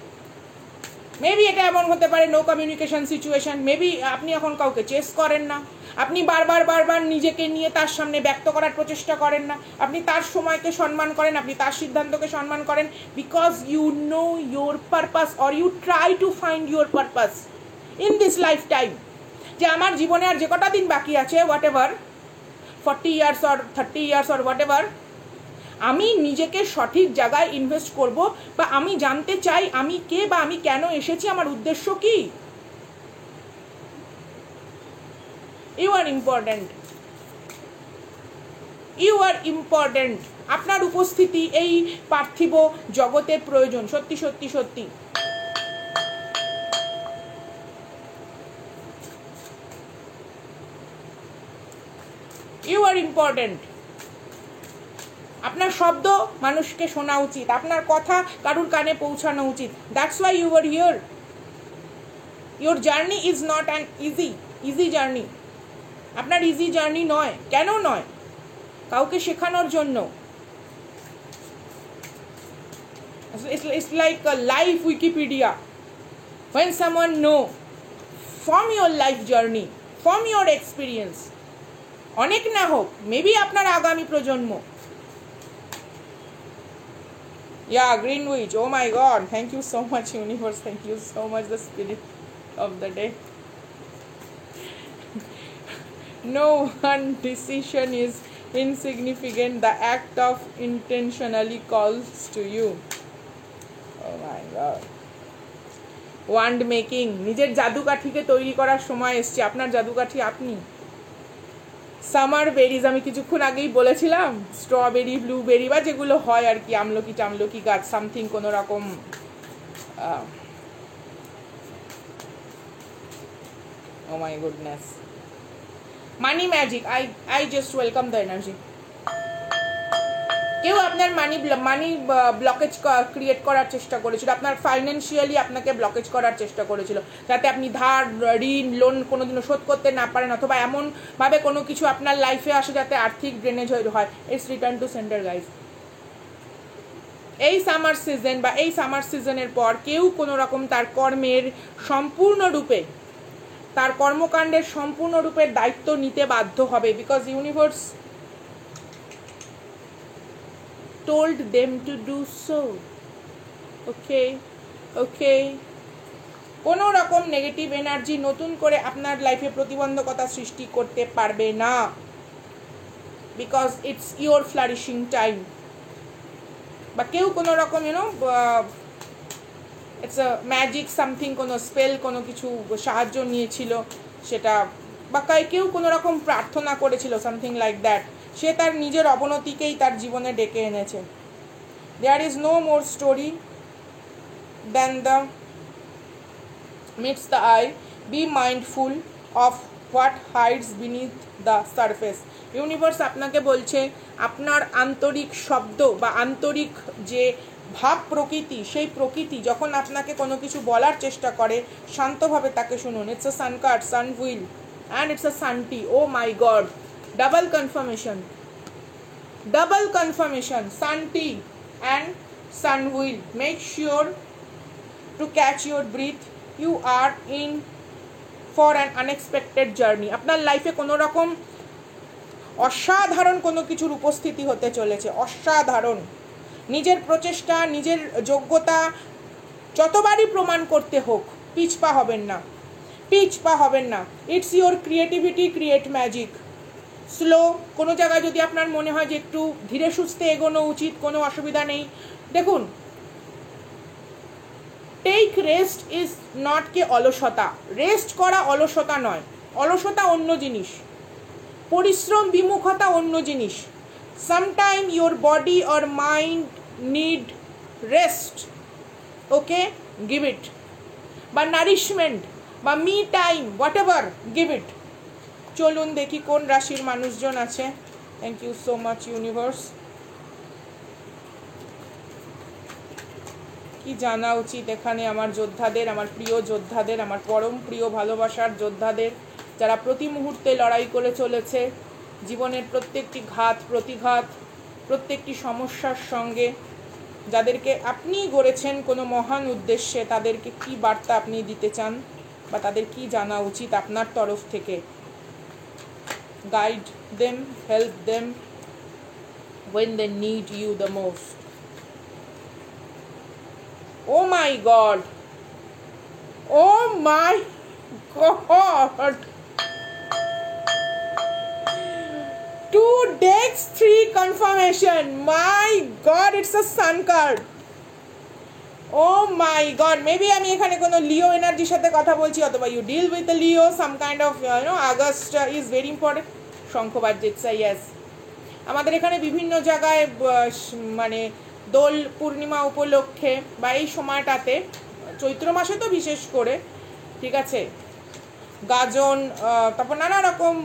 মেবি এটা এমন হতে পারে নো কমিউনিকেশন সিচুয়েশন, মেবি আপনি এখন কাউকে চেস করেন না, আপনি বারবার নিজেকে নিয়ে তার সামনে ব্যক্ত করার প্রচেষ্টা করেন না, আপনি তার সময়কে সম্মান করেন, আপনি তার সিদ্ধান্তকে সম্মান করেন, because you know your purpose or you try to find your purpose in this lifetime. যে আমার জীবনে আর যে কটা দিন বাকি আছে, whatever 40 years or 30 years or whatever, আমি নিজেকে সঠিক জায়গায় ইনভেস্ট করব, বা আমি জানতে চাই আমি কে, বা আমি কেন এসেছি, আমার উদ্দেশ্য কি। You are important, you are important. আপনার উপস্থিতি এই পার্থিব জগতের প্রয়োজন, সত্যি সত্যি সত্যি। You are important. আপনার শব্দ মানুষকে শোনা উচিত, আপনার কথা কারুর কানে পৌঁছানো উচিত। That's why you are here. Your journey is not an easy journey. আপনার ইজি জার্নি নয়। কেন নয়? কাউকে শেখানোর জন্য। It's like a live Wikipedia. When someone know from your life journey, from your experience, অনেক না হোক, মেবি আপনার আগামী প্রজন্ম। Yeah, Greenwich, oh my God, thank you so much universe, thank you so much the spirit of the day. No one decision is insignificant, the act of intentionally calls to you. Oh my God. Wand making, নিজের জাদুকাঠিকে তৈরি করার সময় এসছে। আপনার জাদুকাঠি আপনি। Summer berries, আমি কিছুক্ষণ আগেই বলেছিলাম, স্ট্রবেরি, ব্লুবেরি, বা যেগুলো হয় আর কি, আমলকি টামলকি গাছ, সামথিং কোনো রকম oh my goodness, money magic. I just welcome the energy. কেউ আপনার মানি ব্লকেজ ক্রিয়েট করার চেষ্টা করেছিল, আপনার ফাইন্যান্সিয়ালি আপনাকে ব্লকেজ করার চেষ্টা করেছিল, যাতে আপনি ধার, ঋণ, লোন কোনোদিনও শোধ করতে না পারেন, অথবা এমনভাবে কোনো কিছু আপনার লাইফে আসে যাতে আর্থিক ড্রেনেজ হয়। It's return to centre guys. এই সামার সিজন বা এই সামার সিজনের পর কেউ কোনো রকম তার কর্মের সম্পূর্ণরূপে, তার কর্মকাণ্ডের সম্পূর্ণরূপে দায়িত্ব নিতে বাধ্য হবে, because universe told them to do so. Okay. কোনো রকম নেগেটিভ এনার্জি নতুন করে আপনার লাইফে প্রতিবন্ধকতা সৃষ্টি করতে পারবে না, because it's your flourishing time. বা কেউ কোনো রকম ইটস আ ম্যাজিক সামথিং, কোনো স্পেল, কোনো কিছু সাহায্য নিয়েছিল, সেটা বা কেউ কোনো রকম প্রার্থনা করেছিল, সামথিং লাইক দ্যাট, সে তার নিজের অবনতিকেই তার জীবনে ডেকে এনেছে। There is no more story than the meets the eye. Be mindful of what hides beneath the surface. Universe আপনাকে বলছে আপনার আন্তরিক শব্দ বা আন্তরিক যে ভাব প্রকৃতি, সেই প্রকৃতি যখন আপনাকে কোনো কিছু বলার চেষ্টা করে, শান্তভাবে তাকে শুনুন। It's a sun card, sun wheel, and it's a সানটি। Oh my god, double confirmation, double confirmation, সানটি and sun wheel. Make sure to catch your breath. You are in for an unexpected journey. আপনার লাইফে কোনো রকম অসাধারণ কোনো কিছুর উপস্থিতি হতে চলেছে, অসাধারণ। নিজের প্রচেষ্টা, নিজের যোগ্যতা যতবারই প্রমাণ করতে হোক, পিছপা হবেন না, পিছপা হবেন না। It's your creativity, create magic. Slow কোনো জায়গায় যদি আপনার মনে হয় যে একটু ধীরে সুস্থে এগোনো উচিত, কোনো অসুবিধা নেই। দেখুন, টেক রেস্ট ইজ নট কে অলসতা। রেস্ট করা অলসতা নয়, অলসতা অন্য জিনিস, পরিশ্রম বিমুখতা অন্য জিনিস। Sometime your body or mind need rest, okay, give it. বা নারিশমেন্ট বা me time, whatever, give it. চলুন দেখি কোন রাশির মানুষজন আছে। Thank you so much universe. কি জানা উচিত এখানে আমার যোদ্ধাদের, আমার প্রিয় যোদ্ধাদের, আমার পরম প্রিয় ভালোবাসার যোদ্ধাদের, যারা প্রতি মুহূর্তে লড়াই করে চলেছে জীবনের প্রত্যেকটি ঘাত প্রতিঘাত, প্রত্যেকটি সমস্যার সঙ্গে, যাদেরকে আপনি গড়েছেন কোনো মহান উদ্দেশ্যে, তাদেরকে কি বার্তা আপনি দিতে চান বা তাদের কি জানা উচিত আপনার তরফ থেকে? Guide them, help them when they need you the most. Oh my God. Oh my God. 2 decks, 3 confirmation. My God, it's a sun card. Oh my God. Maybe আমি এখানে কোনো লিও এনার্জির সাথে কথা বলছি, অথবা you deal with the Leo, some kind of August is very important. শঙ্খ বাজছে, yes. আমাদের এখানে বিভিন্ন জায়গায় মানে দোল পূর্ণিমা উপলক্ষে বা এই সময়টাতে, চৈত্র মাসে তো বিশেষ করে, ঠিক আছে, গাজন, তারপর নানা রকম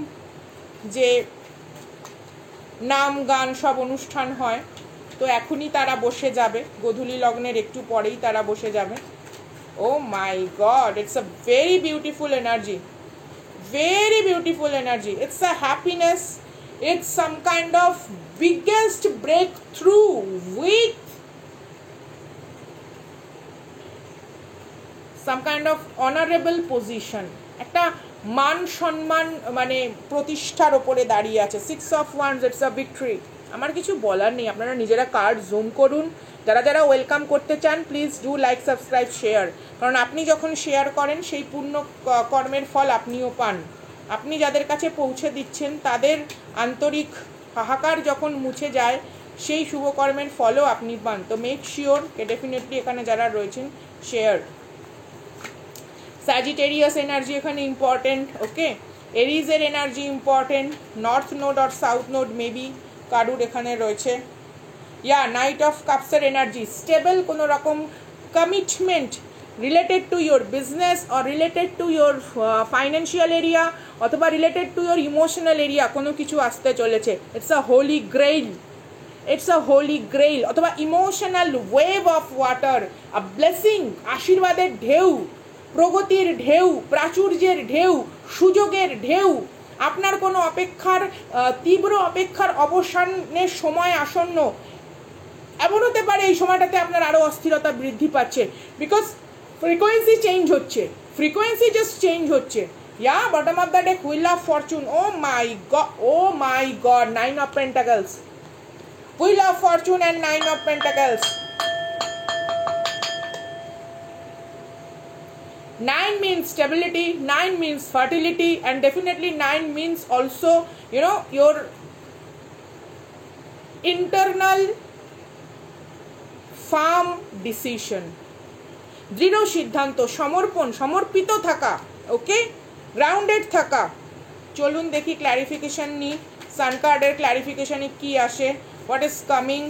যে নাম গান সব অনুষ্ঠান হয়। তো এখনই তারা বসে যাবে, গোধূলি লগ্নের একটু পরেই তারা বসে যাবে। Oh my god, it's a very beautiful energy, very beautiful energy. It's a happiness, it's some kind of biggest breakthrough with some kind of honorable position. একটা মান সম্মান মানে প্রতিষ্ঠার ওপরে দাঁড়িয়ে আছে। 6 of Wands, it's a victory. আমার কিছু বলার নেই, আপনারা নিজেরা কার্ড জুম করুন। যারা যারা ওয়েলকাম করতে চান, please do like, subscribe, share. কারণ আপনি যখন শেয়ার করেন, সেই পূর্ণ কর্মের ফল আপনিও পান। আপনি যাদের কাছে পৌঁছে দিচ্ছেন, তাদের আন্তরিক হাহাকার যখন মুছে যায়, সেই শুভকর্মের ফলও আপনি পান। তো মেক শিওর কে ডেফিনেটলি এখানে যারা রয়েছেন, শেয়ার। স্যাজিটেরিয়াস এনার্জি এখানে ইম্পর্টেন্ট, ওকে। এরিজের এনার্জি ইম্পর্টেন্ট, নর্থ নোড আর সাউথ নোড মেবি কারুর এখানে রয়েছে। নাইট অফ কাপসের এনার্জি, স্টেবল কোনো রকম commitment related to your business or related to your financial area, অথবা related to your emotional area কোনো কিছু আসতে চলেছে। It's a holy grail, it's a holy grail, অথবা emotional wave of water, a blessing, আশীর্বাদের ঢেউ, প্রগতির ঢেউ, প্রাচুর্যের ঢেউ, সুযোগের ঢেউ। আপনার কোনো অপেক্ষার, তীব্র অপেক্ষার অবসানের সময় আসন্ন। এমন হতে পারে এই সময়টাতে আপনার আরও অস্থিরতা বৃদ্ধি পাচ্ছে, বিকজ ফ্রিকোয়েন্সি চেঞ্জ হচ্ছে, ফ্রিকোয়েন্সি জাস্ট চেঞ্জ হচ্ছে। Bottom of the deck, wheel of fortune. Oh my God, 9 of Pentacles, wheel of fortune and 9 of Pentacles. 9 means stability, 9 means fertility, and definitely 9 means also, your internal farm decision, দৃঢ় সিদ্ধান্ত, সমর্পণ, সমর্পিত থাকা, ওকে, grounded থাকা, চলুন দেখি clarification নিই, সান কার্ডের ক্ল্যারিফিকেশনে কি আসে, হোয়াট ইজ কামিং।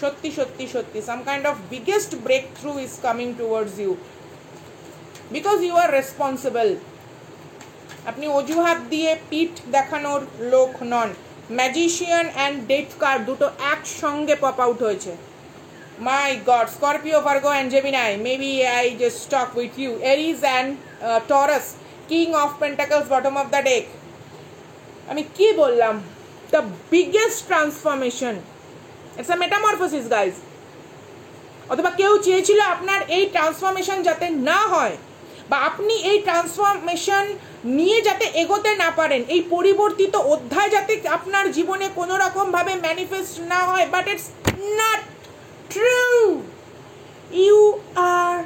সত্যি সত্যি সত্যি some kind of biggest breakthrough is coming towards you, because you are responsible. আপনি অজুহাত দিয়ে পিঠ দেখানোর লোক নন। ম্যাজিশিয়ান অ্যান্ড ডেথ কার্ড দুটো একসঙ্গে পপ আউট হয়েছে। My God, Scorpio, Virgo and Gemini. Maybe I just talk with you. Aries and Taurus, King of Pentacles, bottom of the deck. আমি কি বললাম? The biggest transformation. It's a metamorphosis, guys. অথবা কেউ চেয়েছিল আপনার এই transformation যাতে না হয়, বা আপনি এই ট্রান্সফরমেশন নিয়ে যাতে এগোতে না পারেন, এই পরিবর্তিত অধ্যায় যাতে আপনার জীবনে কোনো রকমভাবে ম্যানিফেস্ট না হয়, but it's not true. You are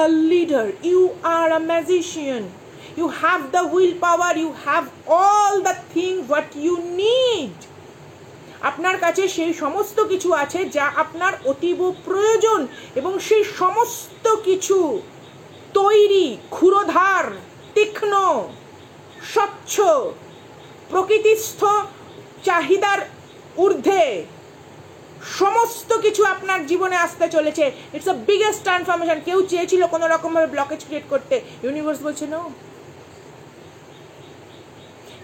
a leader, you are a magician, you have the willpower, you have all the things what you need. আপনার কাছে সেই সমস্ত কিছু আছে যা আপনার অতীব প্রয়োজন, এবং সেই সমস্ত কিছু তৈরি, ক্ষুরধার, তীক্ষ্ণ, স্বচ্ছ, প্রকৃতিস্থ চাহিদার ঊর্ধ্বে সমস্ত কিছু আপনার জীবনে আসতে চলেছে। It's a biggest transformation. কেউ চেয়েছিল কোনো রকমভাবে ব্লকেজ ক্রিয়েট করতে, ইউনিভার্স বলছে no.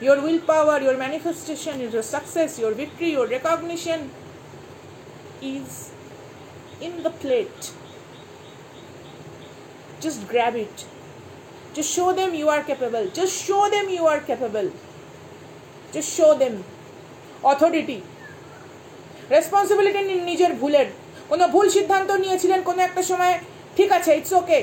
Your willpower, your manifestation, your success, your victory, your recognition is in the plate. Just grab it. Just show them you are capable. Just show them you are capable. Just show them authority. Responsibility নিন নিজের ভুলের। কোনো ভুল সিদ্ধান্ত নিয়েছিলেন কোনো একটা সময়, ঠিক আছে, ইটস ওকে,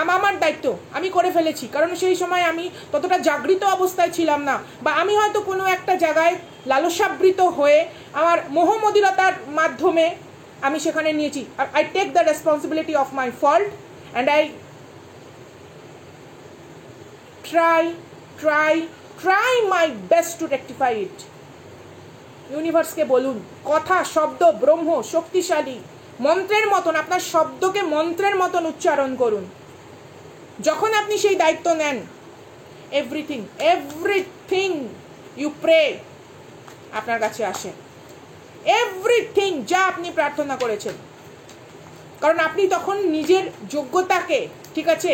আমার দায়িত্ব, আমি করে ফেলেছি, কারণ সেই সময় আমি ততটা জাগৃত অবস্থায় ছিলাম না, বা আমি হয়তো কোনো একটা জায়গায় লালসাবৃত হয়ে আমার মোহমদিরতার মাধ্যমে আমি সেখানে নিয়েছি। I take the responsibility of my fault and I try my best to rectify it. ইউনিভার্সকে বলুন, কথা, শব্দ ব্রহ্ম, শক্তিশালী, মন্ত্রের মতন, আপনার শব্দকে মন্ত্রের মতন উচ্চারণ করুন। যখন আপনি সেই দায়িত্ব নেন, এভরিথিং ইউ প্রে আপনার কাছে আসে, এভরিথিং যা আপনি প্রার্থনা করেছেন, কারণ আপনি তখন নিজের যোগ্যতাকে, ঠিক আছে,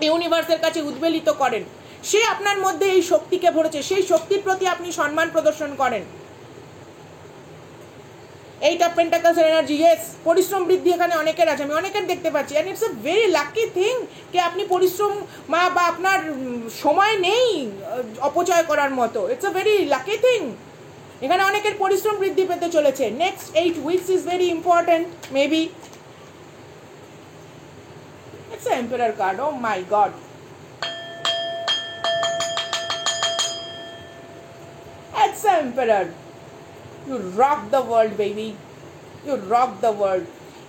ইউনিভার্সের কাছে উদ্বেলিত করেন। সে আপনার মধ্যে এই শক্তিকে ভরেছে, সেই শক্তির প্রতি আপনি সম্মান প্রদর্শন করেন। Eight of pentacles energy, yes, পরিশ্রম বৃদ্ধি এখানে অনেকের আছে, আমি অনেকের দেখতে পাচ্ছি, and it's a very lucky thing যে আপনি পরিশ্রম বা আপনার সময় নেই অপচয় করার মতো। It's a very lucky thing. এখানে অনেকের পরিশ্রম বৃদ্ধি পেতে চলেছে। Next 8 weeks is very important, maybe. It's a emperor card, oh my God. It's an emperor. You rock the world, baby. You rock the world.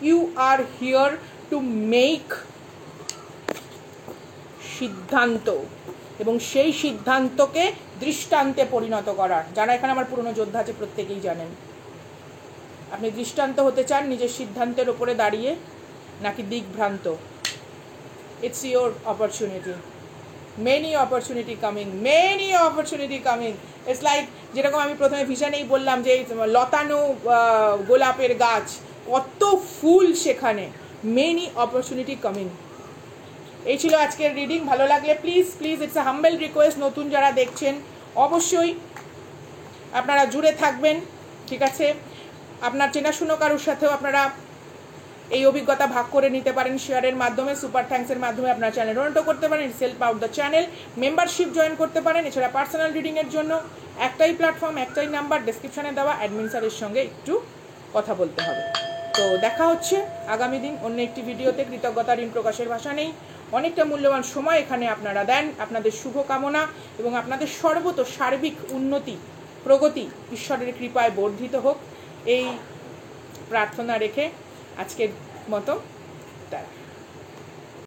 You are here to make সিদ্ধান্ত, এবং সেই সিদ্ধান্তকে দৃষ্টান্তে পরিণত করার। যারা এখানে আমার পুরনো যোদ্ধা আছে প্রত্যেকেই জানেন, আপনি দৃষ্টান্ত হতে চান নিজের সিদ্ধান্তের উপরে দাঁড়িয়ে, নাকি দিকভ্রান্ত। It's your opportunity. Many opportunity coming. It's like যেরকম আমি প্রথমে ভিশনেই বললাম যে লতানো গোলাপের গাছ, কত ফুল সেখানে। Many opportunity coming. এই ছিল আজকের রিডিং। ভালো লাগলে please it's a humble request, নতুন যারা দেখছেন অবশ্যই আপনারা জুড়ে থাকবেন, ঠিক আছে। আপনার চেনাশুনো কারোর সাথেও আপনারা এই অভিজ্ঞতা ভাগ করে নিতে পারেন শেয়ারের মাধ্যমে, সুপার থ্যাঙ্কসের মাধ্যমে আপনার চ্যানেল ডোনেটও করতে পারেন, self out the channel, membership join করতে পারেন। এছাড়া পার্সোনাল রিডিংয়ের জন্য একটাই প্ল্যাটফর্ম, একটাই নাম্বার, ডেসক্রিপশনে দেওয়া, অ্যাডমিন স্যারের সঙ্গে একটু কথা বলতে হবে। তো দেখা হচ্ছে আগামী দিন অন্য একটি ভিডিওতে। কৃতজ্ঞতা ঋণ প্রকাশের ভাষা নেই। অনেকটা মূল্যবান সময় এখানে আপনারা দেন। আপনাদের শুভকামনা এবং আপনাদের সর্বত সার্বিক উন্নতি, প্রগতি ঈশ্বরের কৃপায় বর্ধিত হোক, এই প্রার্থনা রেখে আজকের মতো টাটা।